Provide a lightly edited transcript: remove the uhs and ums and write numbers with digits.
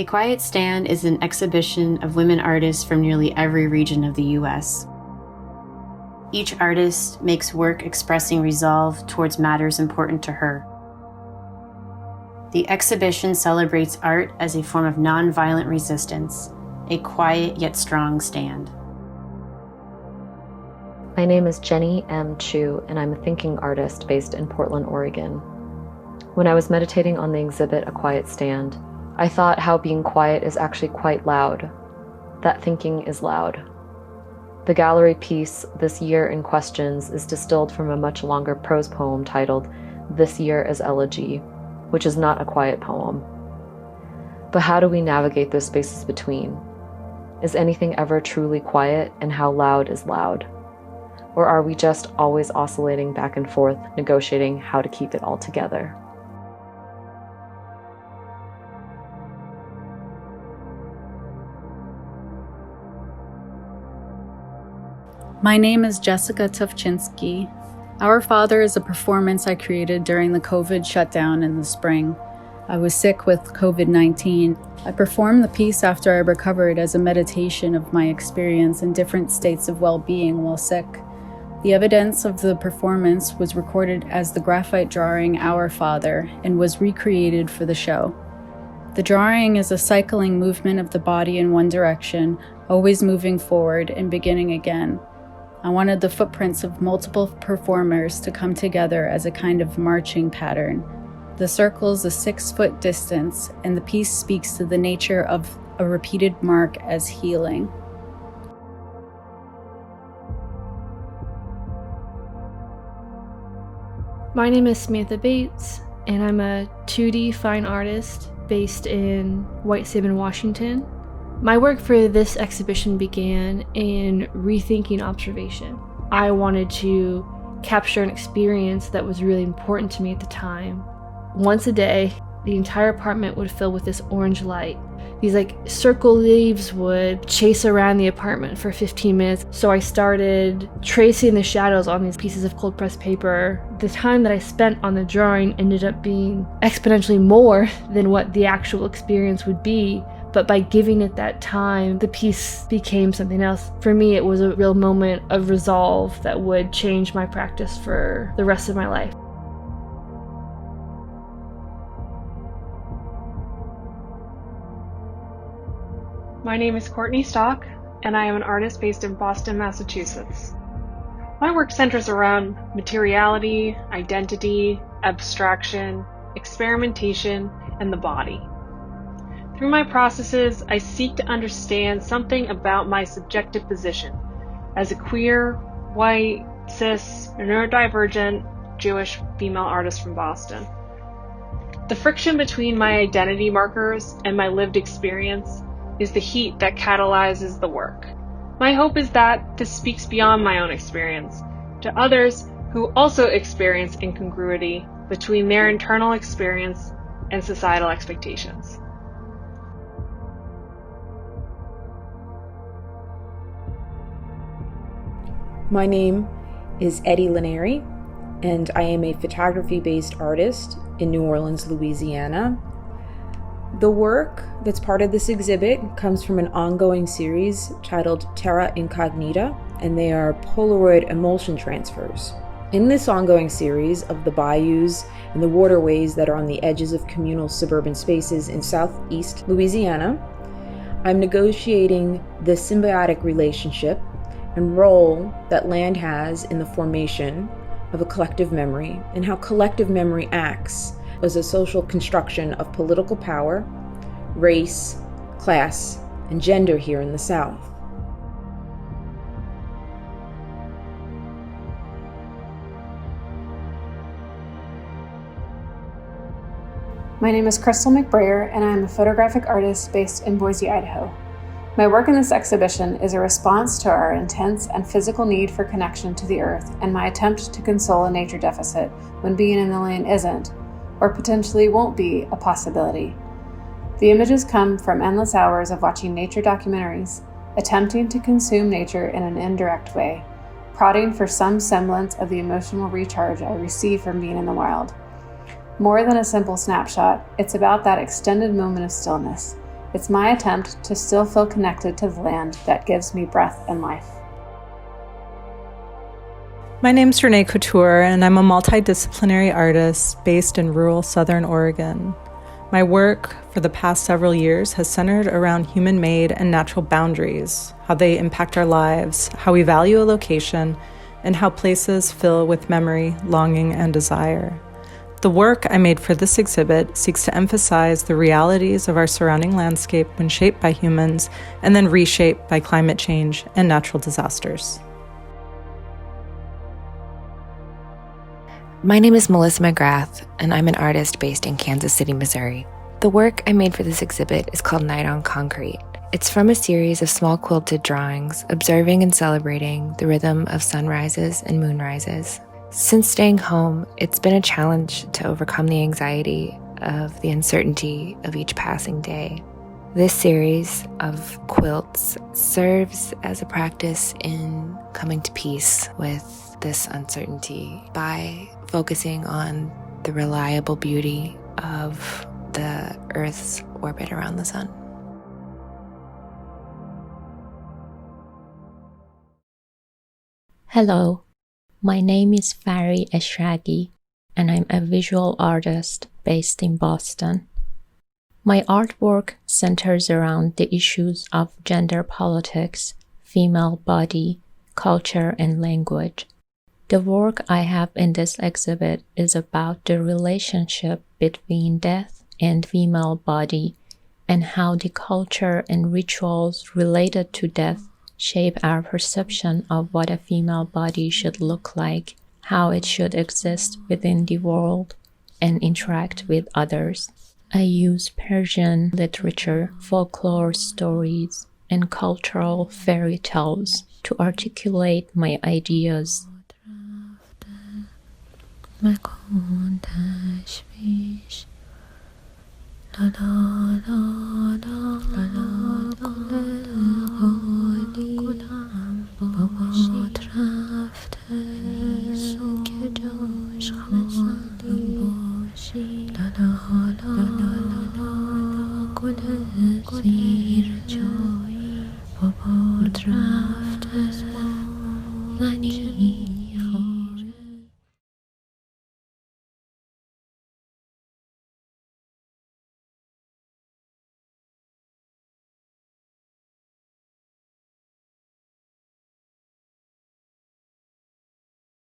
A Quiet Stand is an exhibition of women artists from nearly every region of the U.S. Each artist makes work expressing resolve towards matters important to her. The exhibition celebrates art as a form of nonviolent resistance, a quiet yet strong stand. My name is Jenny M Chu, and I'm a thinking artist based in Portland, Oregon. When I was meditating on the exhibit A Quiet Stand, I thought how being quiet is actually quite loud, that thinking is loud. The gallery piece, This Year in Questions, is distilled from a much longer prose poem titled This Year as Elegy, which is not a quiet poem. But how do we navigate those spaces between? Is anything ever truly quiet, and how loud is loud? Or are we just always oscillating back and forth, negotiating how to keep it all together? My name is Jessica Tawczynski. Our Father is a performance I created during the COVID shutdown in the spring. I was sick with COVID-19. I performed the piece after I recovered as a meditation of my experience in different states of well-being while sick. The evidence of the performance was recorded as the graphite drawing Our Father and was recreated for the show. The drawing is a cycling movement of the body in one direction, always moving forward and beginning again. I wanted the footprints of multiple performers to come together as a kind of marching pattern. The circle is a 6-foot distance, and the piece speaks to the nature of a repeated mark as healing. My name is Samantha Bates, and I'm a 2D fine artist based in White Salmon, Washington. My work for this exhibition began in rethinking observation. I wanted to capture an experience that was really important to me at the time. Once a day, the entire apartment would fill with this orange light. These circle leaves would chase around the apartment for 15 minutes. So I started tracing the shadows on these pieces of cold pressed paper. The time that I spent on the drawing ended up being exponentially more than what the actual experience would be. But by giving it that time, the piece became something else. For me, it was a real moment of resolve that would change my practice for the rest of my life. My name is Courtney Stock, and I am an artist based in Boston, Massachusetts. My work centers around materiality, identity, abstraction, experimentation, and the body. Through my processes, I seek to understand something about my subjective position as a queer, white, cis, neurodivergent, Jewish female artist from Boston. The friction between my identity markers and my lived experience is the heat that catalyzes the work. My hope is that this speaks beyond my own experience to others who also experience incongruity between their internal experience and societal expectations. My name is Lanieri, and I am a photography-based artist in New Orleans, Louisiana. The work that's part of this exhibit comes from an ongoing series titled Terra Incognita, and they are Polaroid emulsion transfers. In this ongoing series of the bayous and the waterways that are on the edges of communal suburban spaces in southeast Louisiana, I'm negotiating the symbiotic relationship and role that land has in the formation of a collective memory, and how collective memory acts as a social construction of political power, race, class, and gender here in the South. My name is Crystal McBrayer, and I am a photographic artist based in Boise, Idaho. My work in this exhibition is a response to our intense and physical need for connection to the earth and my attempt to console a nature deficit when being in the land isn't, or potentially won't be, a possibility. The images come from endless hours of watching nature documentaries, attempting to consume nature in an indirect way, prodding for some semblance of the emotional recharge I receive from being in the wild. More than a simple snapshot, it's about that extended moment of stillness, It's my attempt to still feel connected to the land that gives me breath and life. My name's Renee Couture, and I'm a multidisciplinary artist based in rural Southern Oregon. My work for the past several years has centered around human-made and natural boundaries, how they impact our lives, how we value a location, and how places fill with memory, longing, and desire. The work I made for this exhibit seeks to emphasize the realities of our surrounding landscape when shaped by humans and then reshaped by climate change and natural disasters. My name is Melissa McGrath, and I'm an artist based in Kansas City, Missouri. The work I made for this exhibit is called Night on Concrete. It's from a series of small quilted drawings observing and celebrating the rhythm of sunrises and moonrises. Since staying home, it's been a challenge to overcome the anxiety of the uncertainty of each passing day. This series of quilts serves as a practice in coming to peace with this uncertainty by focusing on the reliable beauty of the Earth's orbit around the sun. Hello, my name is Fari Mah Eshraghi, and I'm a visual artist based in Boston. My artwork centers around the issues of gender politics, female body, culture, and language. The work I have in this exhibit is about the relationship between death and female body and how the culture and rituals related to death shape our perception of what a female body should look like, how it should exist within the world, and interact with others. I use Persian literature, folklore stories, and cultural fairy tales to articulate my ideas.